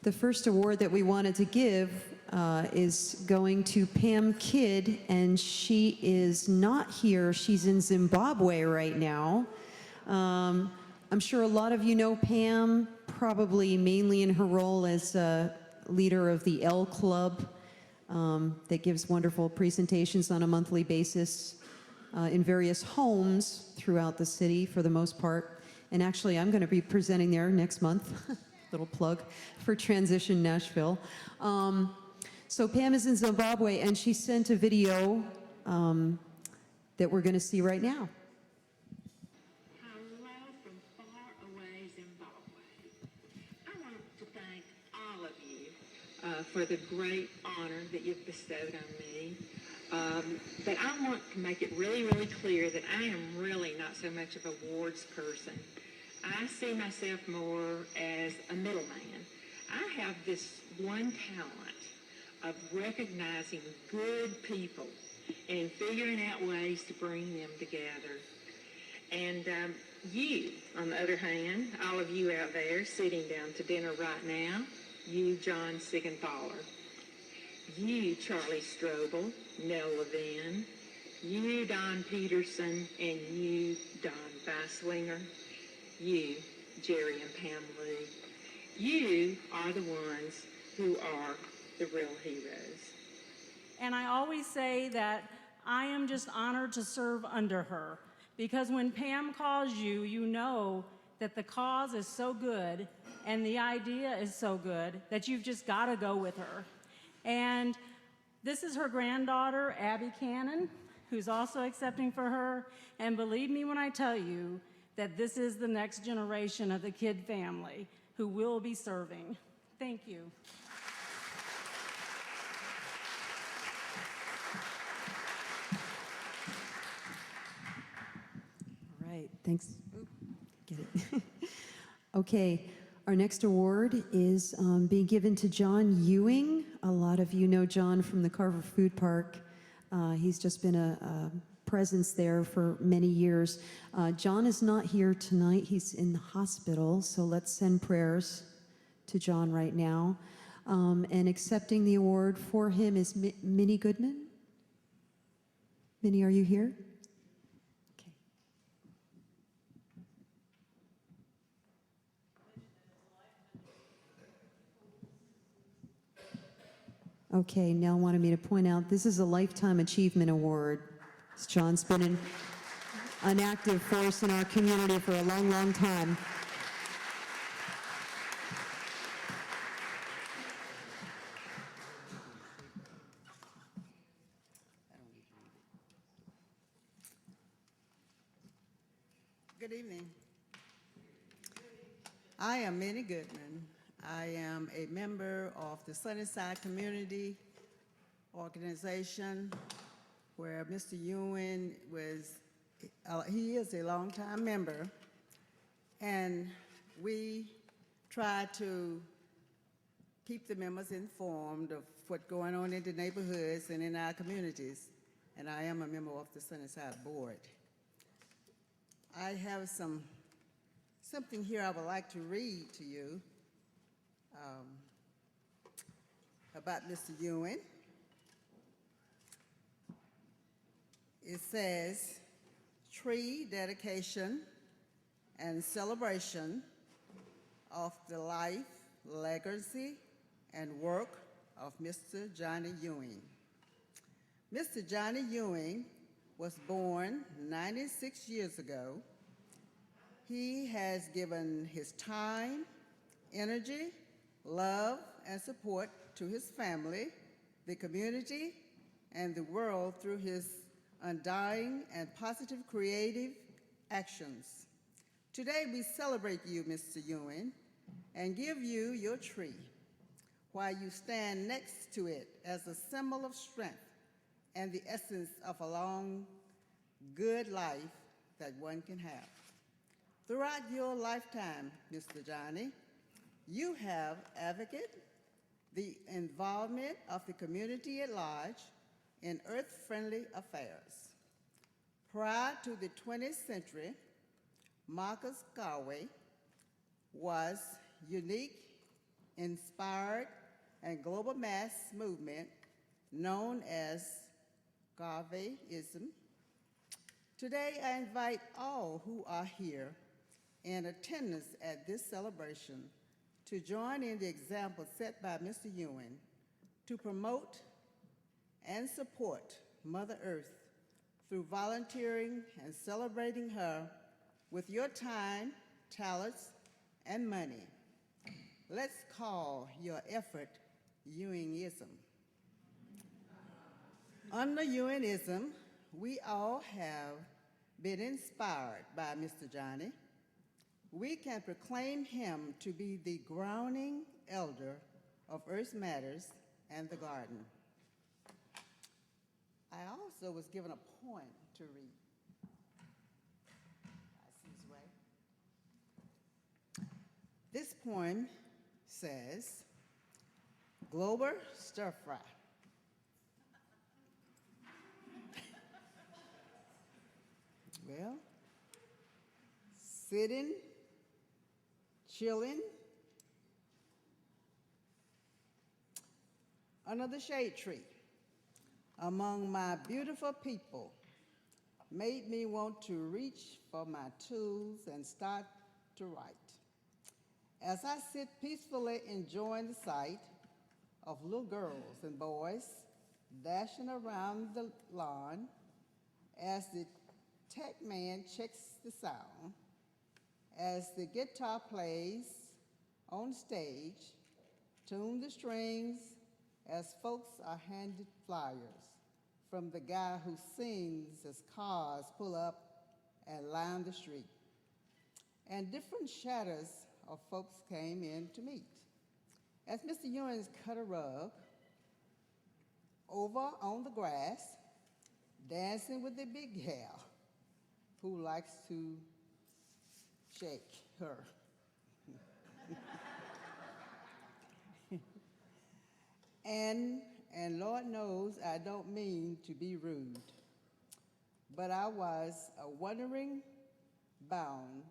The first award that we wanted to give is going to Pam Kidd, and she is not here. She's in Zimbabwe right now. I'm sure a lot of you know Pam, probably mainly in her role as leader of the L Club that gives wonderful presentations on a monthly basis in various homes throughout the city for the most part. And actually, I'm going to be presenting there next month. Little plug for Transition Nashville. So Pam is in Zimbabwe, and she sent a video that we're going to see right now. Hello from far away Zimbabwe. I want to thank all of you for the great honor that you've bestowed on me. But I want to make it really, really clear that I am really not so much of an awards person. I see myself more as a middleman. I have this one talent of recognizing good people and figuring out ways to bring them together. And you, on the other hand, all of you out there sitting down to dinner right now, you, John Siegenthaler, you, Charlie Strobel, Nell Levin, you, Don Peterson, and you, Don Beiswinger, you, Jerry and Pam Lee, you are the ones who are the real heroes. And I always say that I am just honored to serve under her, because when Pam calls you, you know that the cause is so good and the idea is so good that you've just got to go with her. And this is her granddaughter, Abby Cannon, who's also accepting for her. And believe me when I tell you that this is the next generation of the Kidd family who will be serving. Thank you. All right, thanks. Get it. Okay, our next award is being given to John Ewing. A lot of you know John from the Carver Food Park. He's just been a presence there for many years. John is not here tonight. He's in the hospital, so let's send prayers to John right now. And accepting the award for him is Minnie Goodman. Minnie, are you here? Okay. Okay, Nell wanted me to point out this is a Lifetime Achievement Award. John's been an active force in our community for a long, long time. Good evening. I am Minnie Goodman. I am a member of the Sunnyside Community Organization, where Mr. Ewing was, he is a longtime member, and we try to keep the members informed of what's going on in the neighborhoods and in our communities, and I am a member of the Sunnyside Board. I have something here I would like to read to you about Mr. Ewing. It says, tree dedication and celebration of the life, legacy, and work of Mr. Johnny Ewing. Mr. Johnny Ewing was born 96 years ago. He has given his time, energy, love, and support to his family, the community, and the world through his undying and positive creative actions. Today we celebrate you, Mr. Ewing, and give you your tree while you stand next to it as a symbol of strength and the essence of a long, good life that one can have. Throughout your lifetime, Mr. Johnny, you have advocated the involvement of the community at large in earth-friendly affairs. Prior to the 20th century, Marcus Garvey was unique inspired, and global mass movement known as Garveyism. Today, I invite all who are here in attendance at this celebration to join in the example set by Mr. Ewing to promote and support Mother Earth through volunteering and celebrating her with your time, talents, and money. Let's call your effort Ewingism. Under Ewingism, we all have been inspired by Mr. Johnny. We can proclaim him to be the grounding elder of Earth Matters and the garden. I also was given a poem to read. This poem says, Glober Stir Fry. Well, sitting, chilling under the shade tree among my beautiful people made me want to reach for my tools and start to write. As I sit peacefully enjoying the sight of little girls and boys dashing around the lawn as the tech man checks the sound, as the guitar plays on stage, tune the strings, as folks are handed flyers from the guy who sings as cars pull up and line the street. And different shadows of folks came in to meet. As Mr. Ewing's cut a rug over on the grass, dancing with the big gal who likes to shake her. And Lord knows I don't mean to be rude, but I was a wandering bound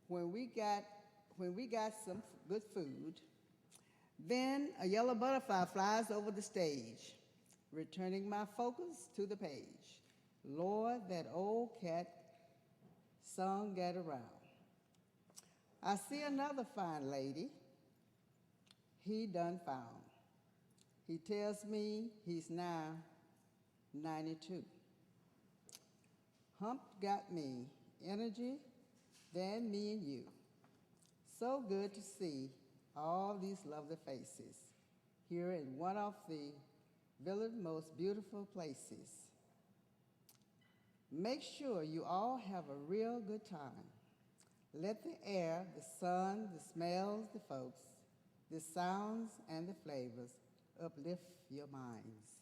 when we got some good food. Then a yellow butterfly flies over the stage, returning my focus to the page. Lord, that old cat sung get around. I see another fine lady he done found. He tells me he's now 92. Hump got me energy than me and you. So good to see all these lovely faces here in one of the village's most beautiful places. Make sure you all have a real good time. Let the air, the sun, the smells, the folks, the sounds, and the flavors uplift your minds.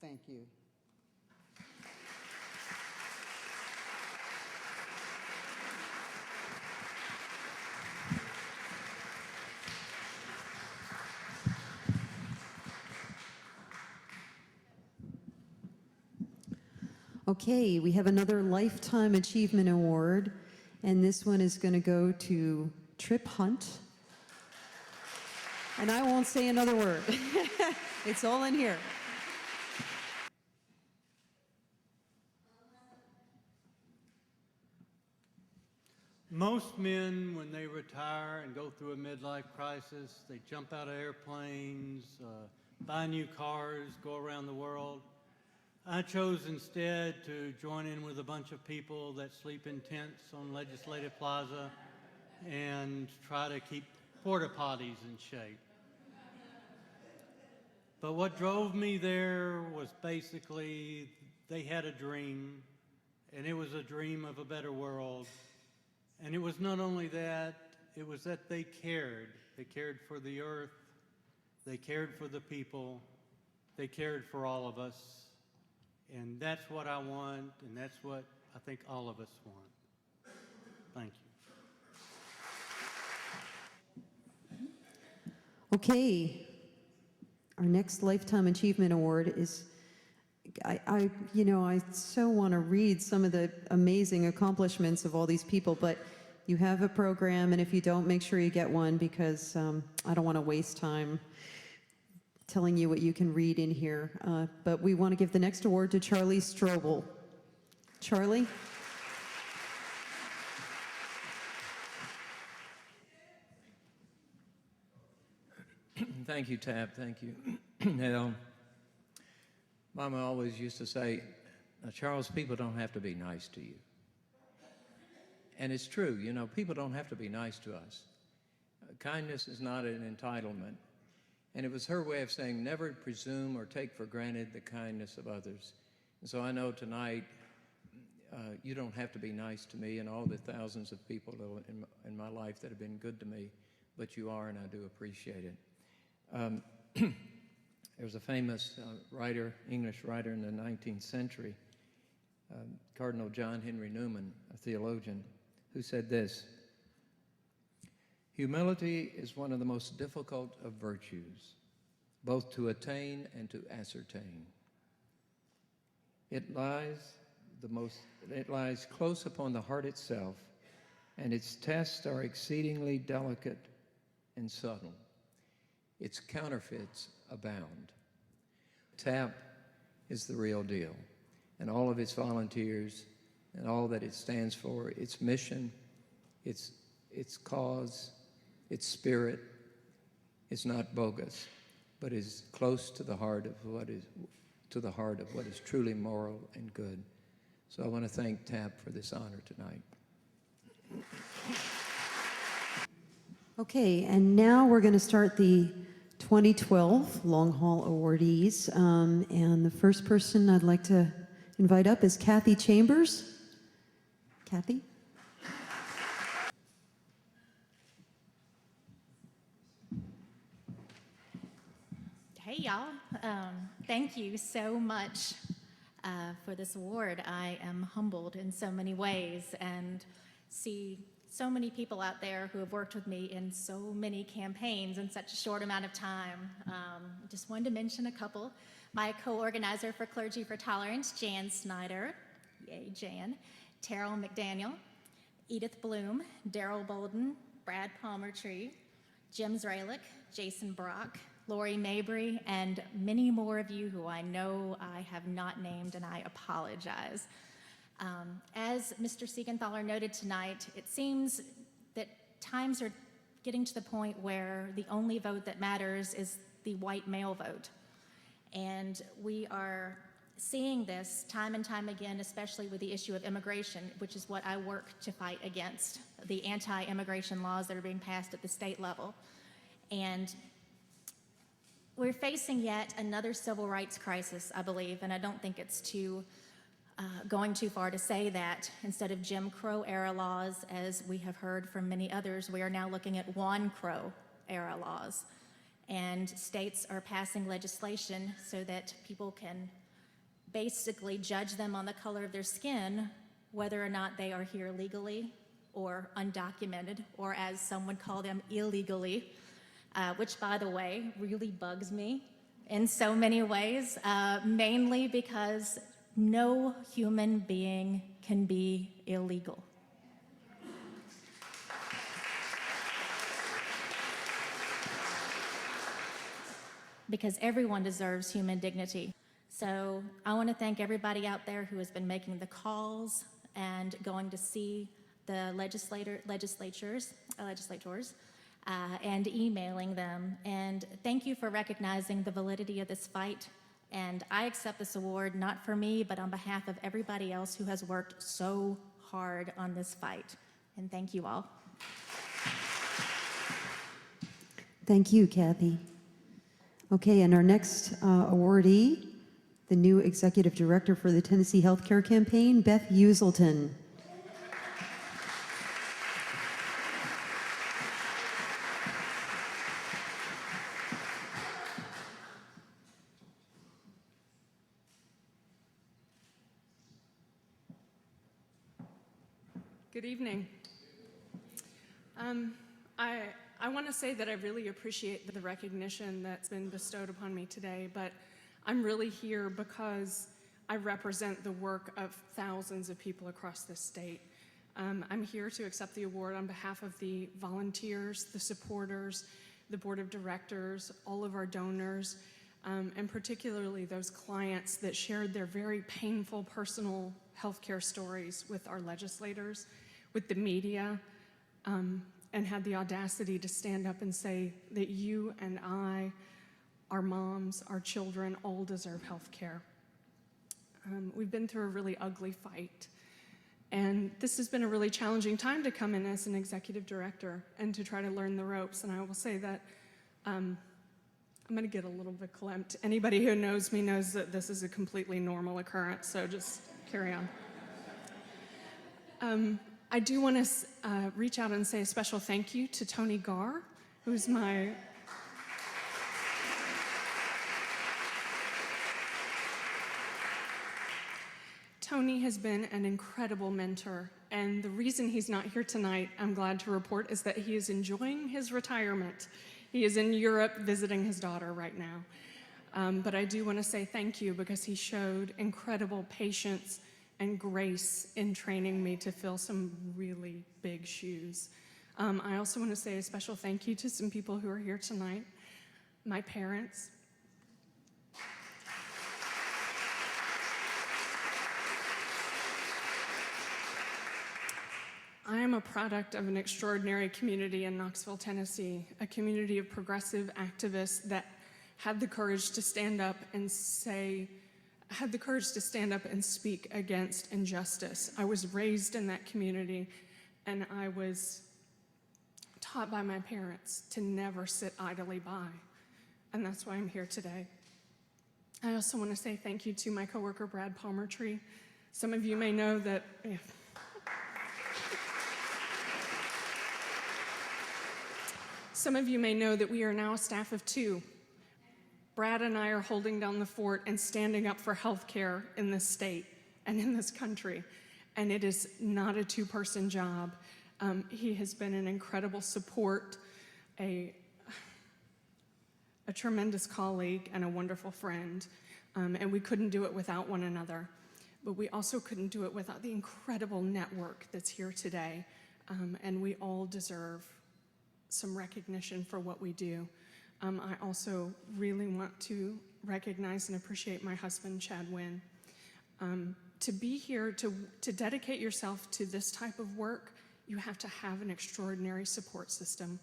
Thank you. Okay, we have another Lifetime Achievement Award, and this one is going to go to Trip Hunt. And I won't say another word. It's all in here. Most men, when they retire and go through a midlife crisis, they jump out of airplanes, buy new cars, go around the world. I chose instead to join in with a bunch of people that sleep in tents on Legislative Plaza and try to keep porta potties in shape. But what drove me there was basically they had a dream, and it was a dream of a better world. And it was not only that, it was that they cared. They cared for the earth, they cared for the people, they cared for all of us. And that's what I want, and that's what I think all of us want. Thank you. Okay, our next Lifetime Achievement Award is, I so want to read some of the amazing accomplishments of all these people, but You have a program, and if you don't, make sure you get one, because I don't want to waste time telling you what you can read in here. But we want to give the next award to Charlie Strobel. Charlie? Thank you, Tab. Thank you. Now, Mama always used to say, Charles, people don't have to be nice to you. And it's true, you know, people don't have to be nice to us. Kindness is not an entitlement. And it was her way of saying, never presume or take for granted the kindness of others. And so I know tonight, you don't have to be nice to me and all the thousands of people in my life that have been good to me, but you are, and I do appreciate it. There was a famous writer, English writer in the 19th century, Cardinal John Henry Newman, a theologian, who said this: humility is one of the most difficult of virtues, both to attain and to ascertain. It lies close upon the heart itself, and its tests are exceedingly delicate and subtle. Its counterfeits abound. TAP is the real deal, and all of its volunteers and all that it stands for, its mission, its cause, its spirit, is not bogus, but is close to the heart of what is truly moral and good. So I want to thank TAP for this honor tonight. Okay, and now we're going to start the 2012 Long Haul awardees. And the first person I'd like to invite up is Kathy Chambers. Kathy? Hey, y'all. Thank you so much for this award. I am humbled in so many ways and see so many people out there who have worked with me in so many campaigns in such a short amount of time. Just wanted to mention a couple. My co-organizer for Clergy for Tolerance, Jan Snyder, yay Jan, Terrell McDaniel, Edith Bloom, Daryl Bolden, Brad Palmertree, Jim Zralick, Jason Brock, Lori Mabry, and many more of you who I know I have not named, and I apologize. As Mr. Siegenthaler noted tonight, it seems that times are getting to the point where the only vote that matters is the white male vote. And we are seeing this time and time again, especially with the issue of immigration, which is what I work to fight against, the anti-immigration laws that are being passed at the state level. And we're facing yet another civil rights crisis, I believe, and I don't think it's going too far to say that. Instead of Jim Crow era laws, as we have heard from many others, we are now looking at Juan Crow era laws. And states are passing legislation so that people can basically judge them on the color of their skin, whether or not they are here legally or undocumented, or as some would call them, illegally, which, by the way, really bugs me in so many ways, mainly because no human being can be illegal. Because everyone deserves human dignity. So I want to thank everybody out there who has been making the calls and going to see the legislators, and emailing them. And thank you for recognizing the validity of this fight. And I accept this award not for me, but on behalf of everybody else who has worked so hard on this fight. And thank you all. Thank you, Kathy. Okay, and our next awardee, the new Executive Director for the Tennessee Healthcare Campaign, Beth Uselton. Good evening. I want to say that I really appreciate the recognition that's been bestowed upon me today, but I'm really here because I represent the work of thousands of people across this state. I'm here to accept the award on behalf of the volunteers, the supporters, the board of directors, all of our donors, and particularly those clients that shared their very painful personal healthcare stories with our legislators, with the media, and had the audacity to stand up and say that you and I, our moms, our children, all deserve health care. We've been through a really ugly fight, and this has been a really challenging time to come in as an executive director and to try to learn the ropes. And I will say that I'm going to get a little bit clamped. Anybody who knows me knows that this is a completely normal occurrence, so just carry on. I do want to reach out and say a special thank you to Tony Garr, who's my Tony has been an incredible mentor, and the reason he's not here tonight, I'm glad to report, is that he is enjoying his retirement. He is in Europe visiting his daughter right now. But I do want to say thank you because he showed incredible patience and grace in training me to fill some really big shoes. I also want to say a special thank you to some people who are here tonight. My parents. I am a product of an extraordinary community in Knoxville, Tennessee, a community of progressive activists that had the courage to stand up and speak against injustice. I was raised in that community, and I was taught by my parents to never sit idly by, and that's why I'm here today. I also want to say thank you to my coworker, Brad Palmertree. Some of you may know that... Some of you may know that we are now a staff of 2. Brad and I are holding down the fort and standing up for health care in this state and in this country. And it is not a 2-person job. He has been an incredible support, a tremendous colleague, and a wonderful friend. And we couldn't do it without one another. But we also couldn't do it without the incredible network that's here today. And we all deserve some recognition for what we do. I also really want to recognize and appreciate my husband, Chad Wynn. To be here, to dedicate yourself to this type of work, you have to have an extraordinary support system.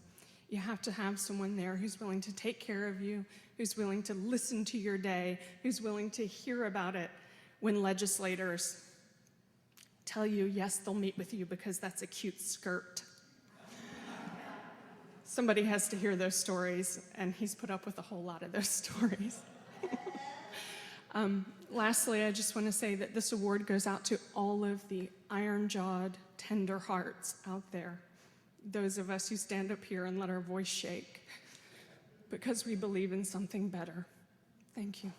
You have to have someone there who's willing to take care of you, who's willing to listen to your day, who's willing to hear about it when legislators tell you, yes, they'll meet with you because that's a cute skirt. Somebody has to hear those stories, and he's put up with a whole lot of those stories. Lastly, I just want to say that this award goes out to all of the iron-jawed, tender hearts out there, those of us who stand up here and let our voice shake because we believe in something better. Thank you.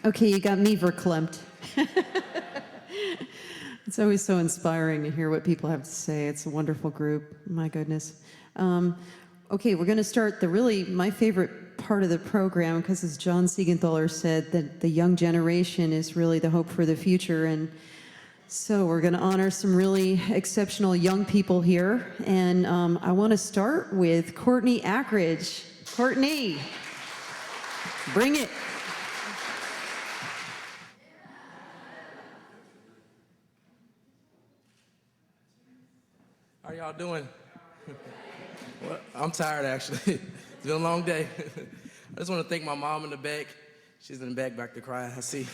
Okay, you got me verklempt. It's always so inspiring to hear what people have to say. It's a wonderful group. My goodness. Okay, we're going to start my favorite part of the program, because as John Siegenthaler said, that the young generation is really the hope for the future. And so we're going to honor some really exceptional young people here. And I want to start with Courtney Ackridge. Courtney, bring it. How y'all doing? Well, I'm tired, actually. It's been a long day. I just want to thank my mom in the back. She's in the back to cry, I see.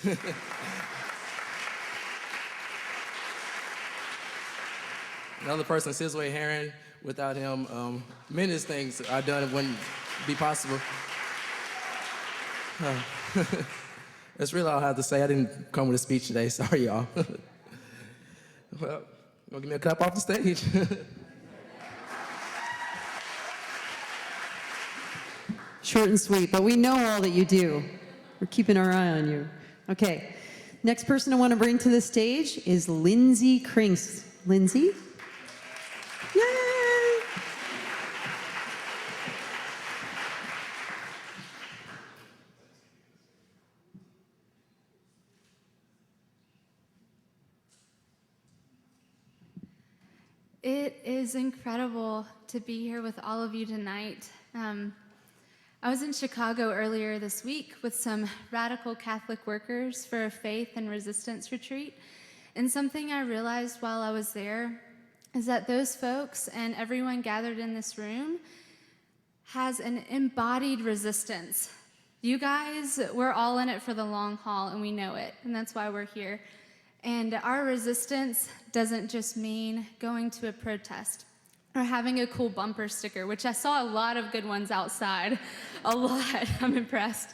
Another person, Sizway Heron. Without him, many of the things I've done wouldn't be possible. That's really all I have to say. I didn't come with a speech today. Sorry, y'all. Well, gonna give me a clap off the stage. Short and sweet, but we know all that you do. We're keeping our eye on you. Okay, next person I want to bring to the stage is Lindsay Krings. Lindsay? Yay! It is incredible to be here with all of you tonight. I was in Chicago earlier this week with some radical Catholic workers for a faith and resistance retreat. And something I realized while I was there is that those folks and everyone gathered in this room has an embodied resistance. You guys, we're all in it for the long haul, and we know it, and that's why we're here. And our resistance doesn't just mean going to a protest or having a cool bumper sticker, which I saw a lot of good ones outside, a lot, I'm impressed.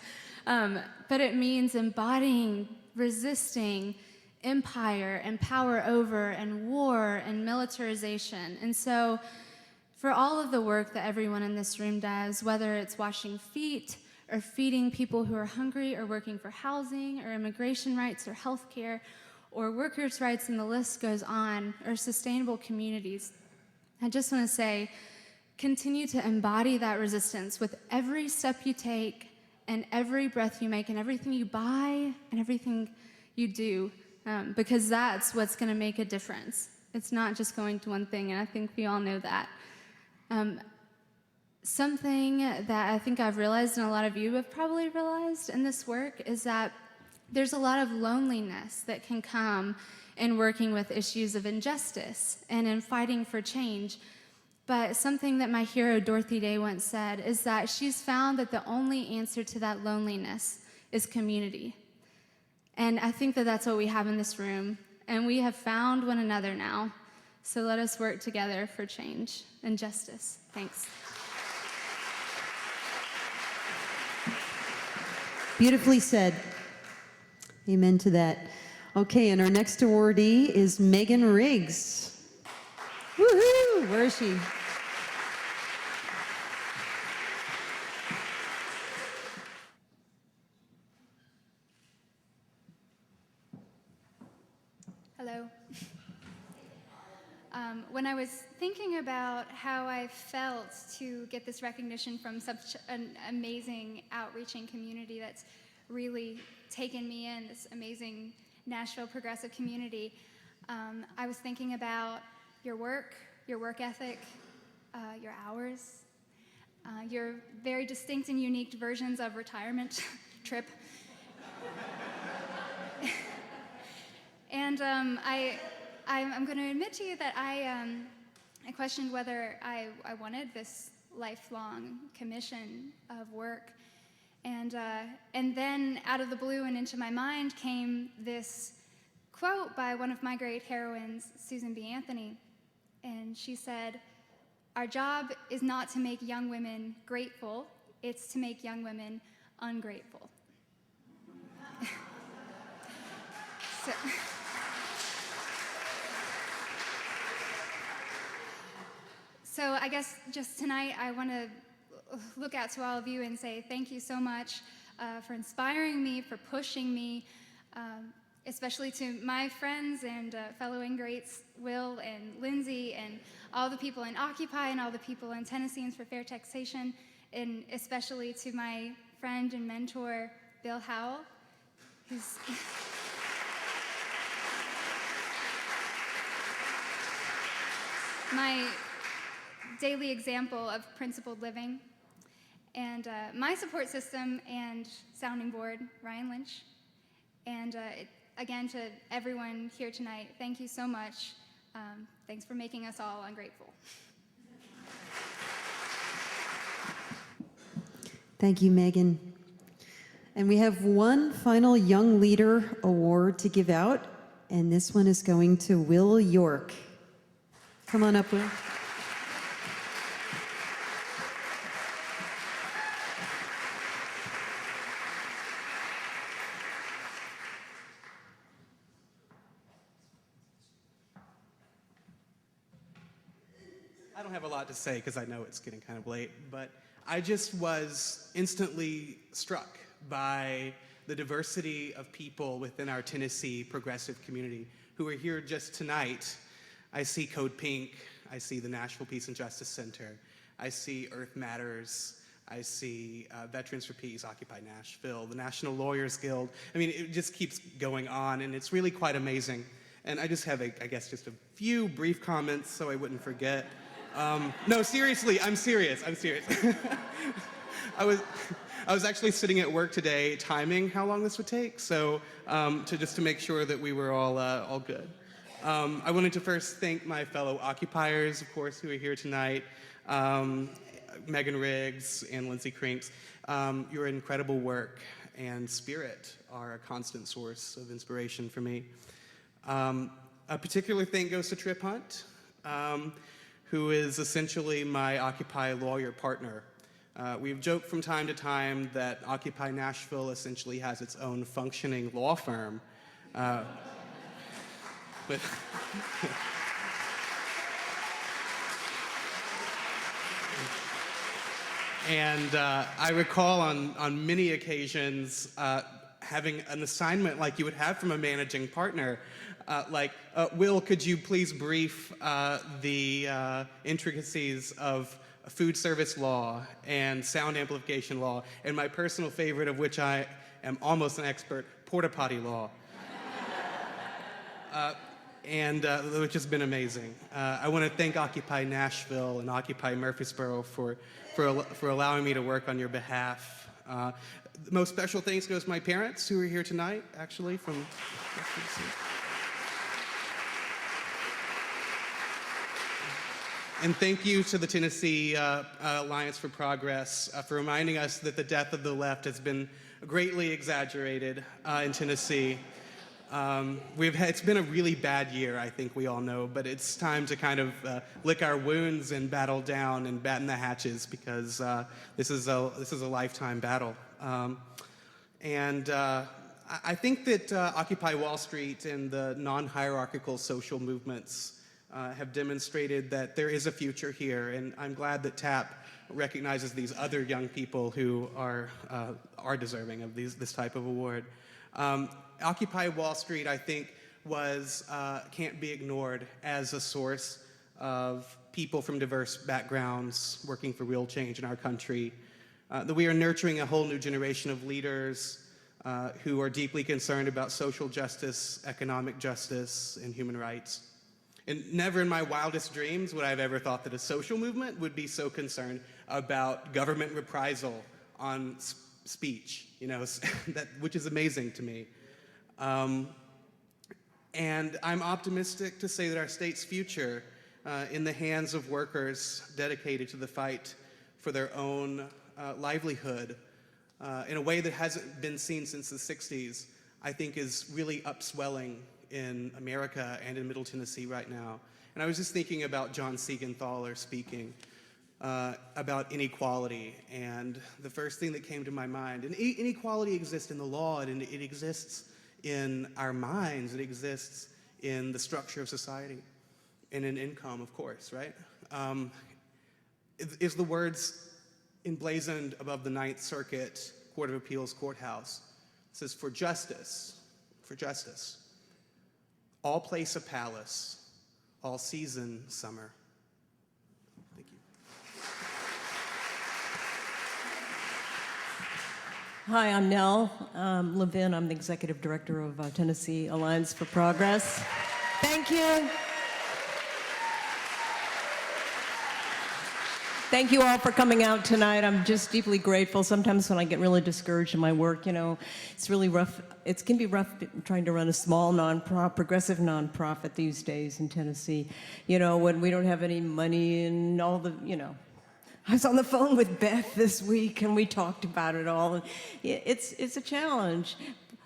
But it means embodying, resisting empire and power over and war and militarization. And so for all of the work that everyone in this room does, whether it's washing feet or feeding people who are hungry or working for housing or immigration rights or healthcare or workers' rights, and the list goes on, or sustainable communities, I just want to say, continue to embody that resistance with every step you take and every breath you make and everything you buy and everything you do, because that's what's going to make a difference. It's not just going to one thing, and I think we all know that. Something that I think I've realized, and a lot of you have probably realized in this work, is that there's a lot of loneliness that can come in working with issues of injustice and in fighting for change. But something that my hero Dorothy Day once said is that she's found that the only answer to that loneliness is community. And I think that that's what we have in this room. And we have found one another now. So let us work together for change and justice. Thanks. Beautifully said. Amen to that. Okay, and our next awardee is Megan Riggs. Woohoo! Where is she? Hello. When I was thinking about how I felt to get this recognition from such an amazing outreaching community that's really taken me in, this amazing Nashville progressive community, I was thinking about your work ethic, your hours, your very distinct and unique versions of retirement trip. And I'm going to admit to you that I questioned whether I wanted this lifelong commission of work. And then out of the blue and into my mind came this quote by one of my great heroines, Susan B. Anthony. And she said, "Our job is not to make young women grateful, it's to make young women ungrateful." So I guess just tonight I want to look out to all of you and say thank you so much for inspiring me, for pushing me, especially to my friends and fellow ingrates, Will and Lindsay, and all the people in Occupy and all the people in Tennesseans for Fair Taxation, and especially to my friend and mentor, Bill Howell, who's... my daily example of principled living, and my support system and sounding board, Ryan Lynch. And again, to everyone here tonight, thank you so much. Thanks for making us all ungrateful. Thank you, Megan. And we have one final Young Leader Award to give out, and this one is going to Will York. Come on up, Will. I don't have a lot to say because I know it's getting kind of late, but I just was instantly struck by the diversity of people within our Tennessee progressive community who are here just tonight. I see Code Pink, I see the Nashville Peace and Justice Center, I see Earth Matters, I see Veterans for Peace, Occupy Nashville, the National Lawyers Guild. I mean, it just keeps going on, and it's really quite amazing. And I just have, I guess, just a few brief comments so I wouldn't forget. No, seriously, I'm serious. I was actually sitting at work today timing how long this would take, so to make sure that we were all good. I wanted to first thank my fellow occupiers, of course, who are here tonight, Megan Riggs and Lindsay Crinks. Your incredible work and spirit are a constant source of inspiration for me. A particular thank goes to Trip Hunt, who is essentially my Occupy lawyer partner. We've joked from time to time that Occupy Nashville essentially has its own functioning law firm. But and I recall on many occasions having an assignment like you would have from a managing partner, Will, could you please brief the intricacies of food service law and sound amplification law, and my personal favorite, of which I am almost an expert, porta potty law. Which has been amazing. I want to thank Occupy Nashville and Occupy Murfreesboro for allowing me to work on your behalf. The most special thanks goes to my parents who are here tonight, actually, from. And thank you to the Tennessee Alliance for Progress for reminding us that the death of the left has been greatly exaggerated in Tennessee. It's been a really bad year, I think we all know, but it's time to kind of lick our wounds and battle down and batten the hatches, because this is a lifetime battle. I think that Occupy Wall Street and the non-hierarchical social movements have demonstrated that there is a future here, and I'm glad that TAP recognizes these other young people who are deserving of this type of award. Occupy Wall Street, I think, can't be ignored as a source of people from diverse backgrounds working for real change in our country. That we are nurturing a whole new generation of leaders who are deeply concerned about social justice, economic justice, and human rights. And never in my wildest dreams would I have ever thought that a social movement would be so concerned about government reprisal on speech, which is amazing to me. And I'm optimistic to say that our state's future in the hands of workers dedicated to the fight for their own livelihood in a way that hasn't been seen since the 60s, I think is really upswelling in America and in Middle Tennessee right now. And I was just thinking about John Siegenthaler speaking about inequality, and the first thing that came to my mind, and inequality exists in the law, and it exists in our minds, it exists in the structure of society, and in income, of course, right? Is the words emblazoned above the Ninth Circuit Court of Appeals courthouse. It says, for justice, all place a palace, all season summer. Thank you. Hi, I'm Nell Levin. I'm the Executive Director of Tennessee Alliance for Progress. Thank you. Thank you all for coming out tonight. I'm just deeply grateful. Sometimes when I get really discouraged in my work, it's really rough. It can be rough trying to run a small progressive nonprofit these days in Tennessee. When we don't have any money and all the, I was on the phone with Beth this week and we talked about it all. It's a challenge,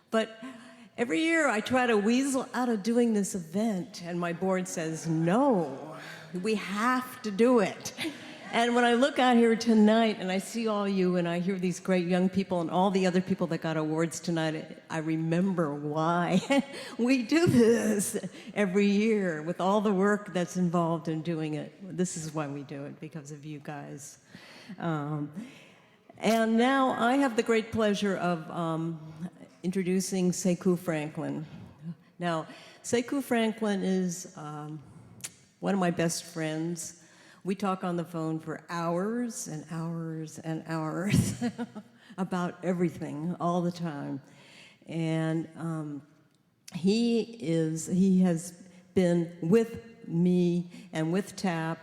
but every year I try to weasel out of doing this event and my board says, no, we have to do it. And when I look out here tonight and I see all you and I hear these great young people and all the other people that got awards tonight, I remember why we do this every year with all the work that's involved in doing it. This is why we do it, because of you guys. And now I have the great pleasure of introducing Sekou Franklin. Now, Sekou Franklin is one of my best friends. We talk on the phone for hours and hours and hours about everything all the time. And he has been with me and with TAP,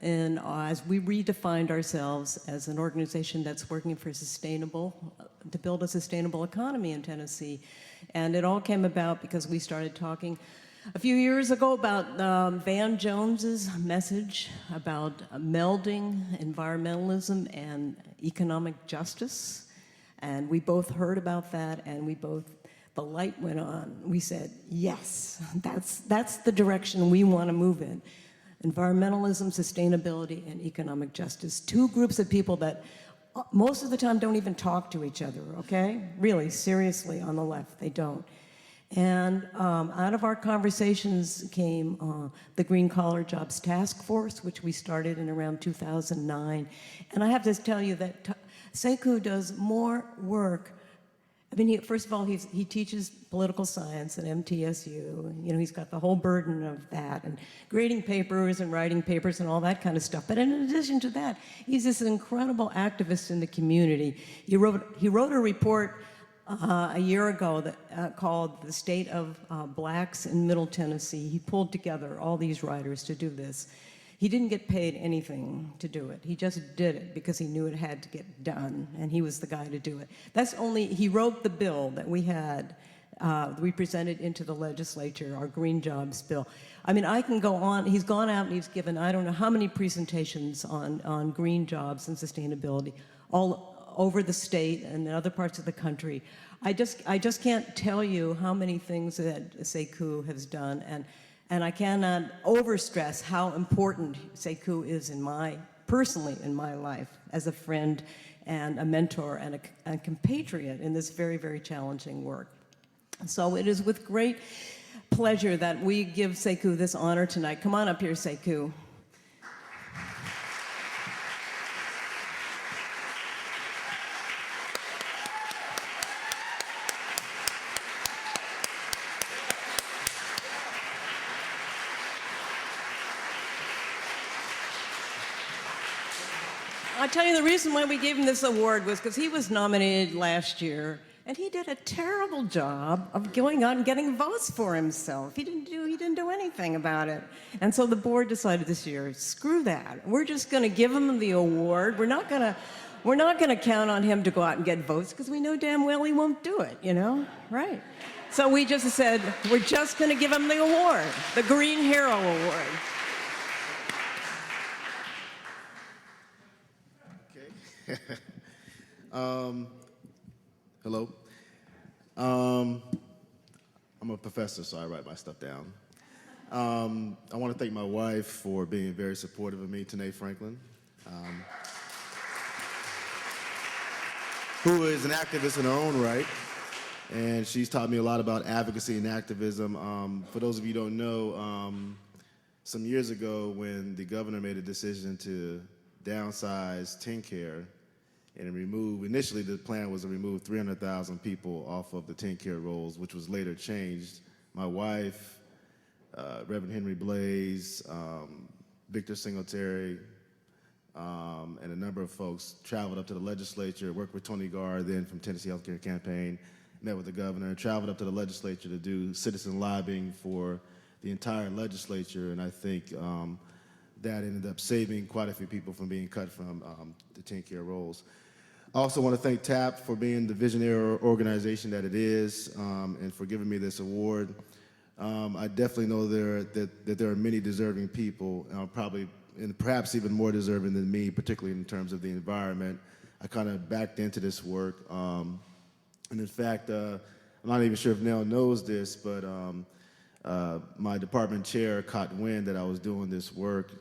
and as we redefined ourselves as an organization that's working for to build a sustainable economy in Tennessee. And it all came about because we started talking a few years ago about Van Jones's message about melding environmentalism and economic justice. And we both heard about that, and the light went on. We said, yes, that's the direction we want to move in. Environmentalism, sustainability, and economic justice. Two groups of people that most of the time don't even talk to each other, okay? Really, seriously, on the left, they don't. And out of our conversations came the Green Collar Jobs Task Force, which we started in around 2009. And I have to tell you that Sekou does more work. I mean, first of all, he teaches political science at MTSU. You know, he's got the whole burden of that, and grading papers and writing papers and all that kind of stuff. But in addition to that, he's this incredible activist in the community. He wrote a report a year ago that called "The State of Blacks in Middle Tennessee." He pulled together all these writers to do this. He didn't get paid anything to do it. He just did it because he knew it had to get done, and he was the guy to do it. He wrote the bill that we had, we presented into the legislature, our Green Jobs bill. I mean, I can go on. He's gone out and he's given, I don't know how many presentations on green jobs and sustainability all over the state and in other parts of the country. I just can't tell you how many things that Sekou has done, and I cannot overstress how important Sekou is personally in my life as a friend and a mentor and a compatriot in this very, very challenging work. So it is with great pleasure that we give Sekou this honor tonight. Come on up here, Sekou. I'll tell you the reason why we gave him this award was because he was nominated last year, and he did a terrible job of going out and getting votes for himself. He didn't do anything about it. And so the board decided this year, screw that. We're just going to give him the award. We're not going to count on him to go out and get votes because we know damn well he won't do it, you know? Right. So we just said, we're just going to give him the award, the Green Hero Award. Hello. I'm a professor, so I write my stuff down. I want to thank my wife for being very supportive of me, Tanae Franklin, who is an activist in her own right, and she's taught me a lot about advocacy and activism. For those of you who don't know, some years ago when the governor made a decision to downsize TennCare and initially the plan was to remove 300,000 people off of the TennCare rolls, which was later changed. My wife, Reverend Henry Blaze, Victor Singletary, and a number of folks traveled up to the legislature, worked with Tony Garr, then from Tennessee Healthcare Campaign, met with the governor, traveled up to the legislature to do citizen lobbying for the entire legislature, and I think that ended up saving quite a few people from being cut from the TennCare rolls. I also want to thank TAP for being the visionary organization that it is and for giving me this award. I definitely know that there are many deserving people, and perhaps even more deserving than me, particularly in terms of the environment. I kind of backed into this work. And in fact, I'm not even sure if Nell knows this, but my department chair caught wind that I was doing this work,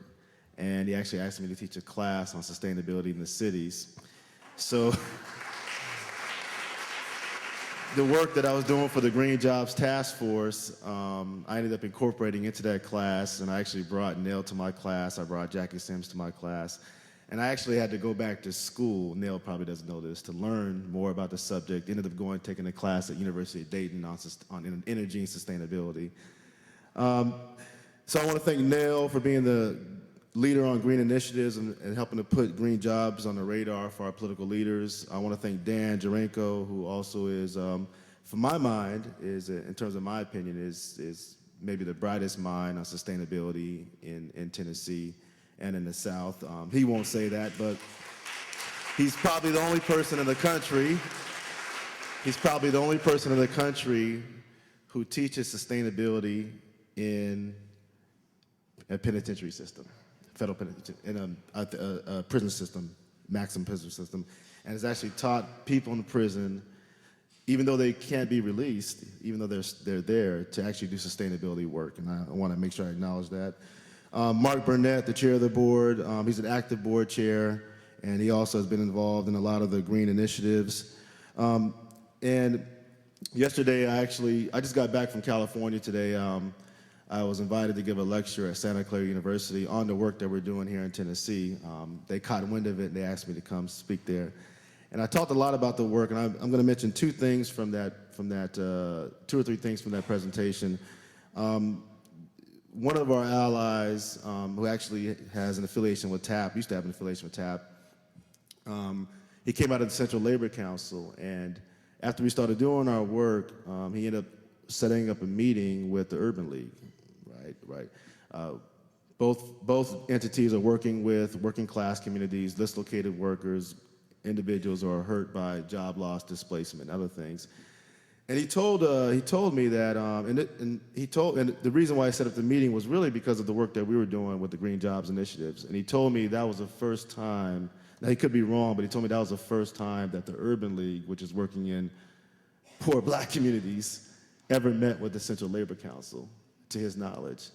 and he actually asked me to teach a class on sustainability in the cities. So the work that I was doing for the Green Jobs Task Force, I ended up incorporating into that class, and I actually brought Nell to my class. I brought Jackie Sims to my class. And I actually had to go back to school, Nell probably doesn't know this, to learn more about the subject. Ended up taking a class at University of Dayton on energy and sustainability. So I want to thank Nell for being the leader on green initiatives and helping to put green jobs on the radar for our political leaders. I want to thank Dan Jarenko, who also is for my mind, is in terms of my opinion, is maybe the brightest mind on sustainability in Tennessee and in the South. He won't say that, but he's probably the only person in the country. He's probably the only person in the country who teaches sustainability in a penitentiary system, federal penitentiary, in a prison system, maximum prison system, and has actually taught people in prison, even though they can't be released, even though they're there, to actually do sustainability work. And I want to make sure I acknowledge that. Mark Burnett, the chair of the board, he's an active board chair, and he also has been involved in a lot of the green initiatives. And yesterday, I just got back from California today. I was invited to give a lecture at Santa Clara University on the work that we're doing here in Tennessee. They caught wind of it and they asked me to come speak there. And I talked a lot about the work, and I'm going to mention two or three things from that presentation. One of our allies, who actually has an affiliation with TAP, used to have an affiliation with TAP, he came out of the Central Labor Council, and after we started doing our work, he ended up setting up a meeting with the Urban League, right? Both entities are working with working class communities, dislocated workers, individuals who are hurt by job loss, displacement, other things. And he told me that, and the reason why I set up the meeting was really because of the work that we were doing with the Green Jobs Initiatives. And he told me that was the first time, now he could be wrong, but he told me that was the first time that the Urban League, which is working in poor black communities, ever met with the Central Labor Council, to his knowledge.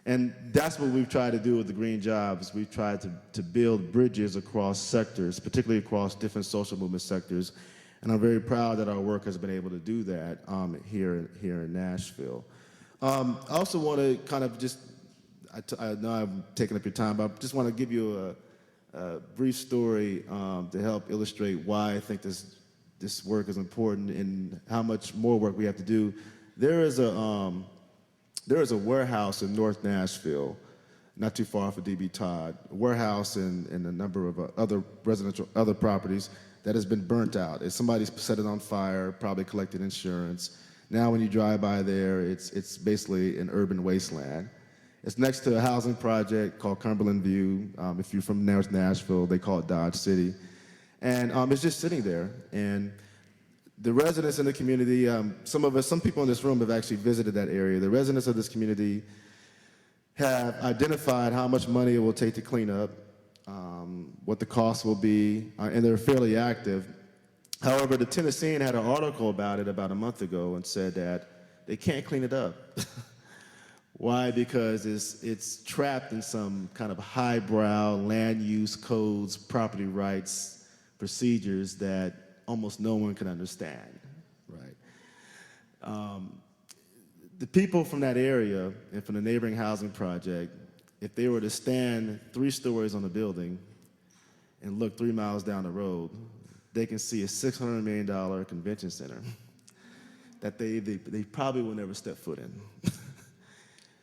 And that's what we've tried to do with the Green Jobs. We've tried to build bridges across sectors, particularly across different social movement sectors. And I'm very proud that our work has been able to do that here in Nashville. I also want to kind of just, I know I'm taking up your time, but I just want to give you a brief story to help illustrate why I think this work is important and how much more work we have to do. There is a warehouse in North Nashville, not too far from DB Todd, a warehouse and a number of other properties that has been burnt out. Somebody's set it on fire, probably collected insurance. Now when you drive by there, it's basically an urban wasteland. It's next to a housing project called Cumberland View. If you're from North Nashville, they call it Dodge City. And it's just sitting there. And the residents in the community, some people in this room have actually visited that area. The residents of this community have identified how much money it will take to clean up, what the cost will be, and they're fairly active. However, the Tennessean had an article about it about a month ago and said that they can't clean it up. Why? Because it's trapped in some kind of highbrow land use codes, property rights, procedures that almost no one can understand, right? The people from that area and from the neighboring housing project, if they were to stand 3 stories on the building and look 3 miles down the road, they can see a $600 million convention center that they probably will never step foot in.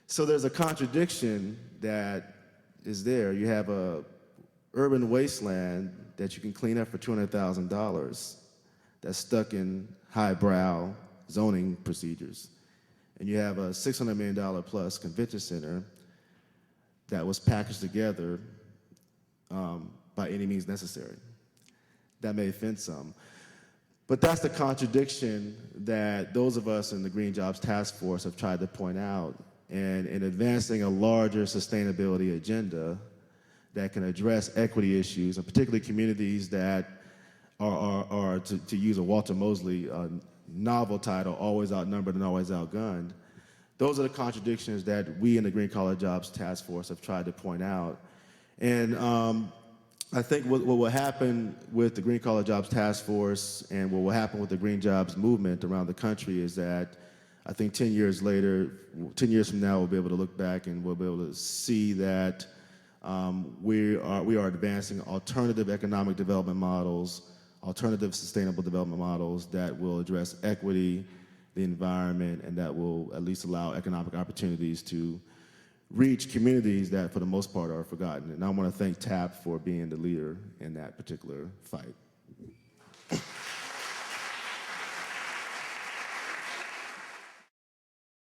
So there's a contradiction that is there. You have a urban wasteland that you can clean up for $200,000 that's stuck in highbrow zoning procedures. And you have a $600 million plus convention center that was packaged together by any means necessary. That may offend some. But that's the contradiction that those of us in the Green Jobs Task Force have tried to point out. And in advancing a larger sustainability agenda that can address equity issues, and particularly communities that are to use a Walter Mosley novel title, Always Outnumbered and Always Outgunned, those are the contradictions that we in the Green Collar Jobs Task Force have tried to point out. And I think what will happen with the Green Collar Jobs Task Force and what will happen with the Green Jobs movement around the country is that I think 10 years later, 10 years from now, we'll be able to look back and we'll be able to see that we are advancing alternative economic development models, alternative sustainable development models that will address equity, the environment, and that will at least allow economic opportunities to reach communities that for the most part are forgotten. And I want to thank TAP for being the leader in that particular fight.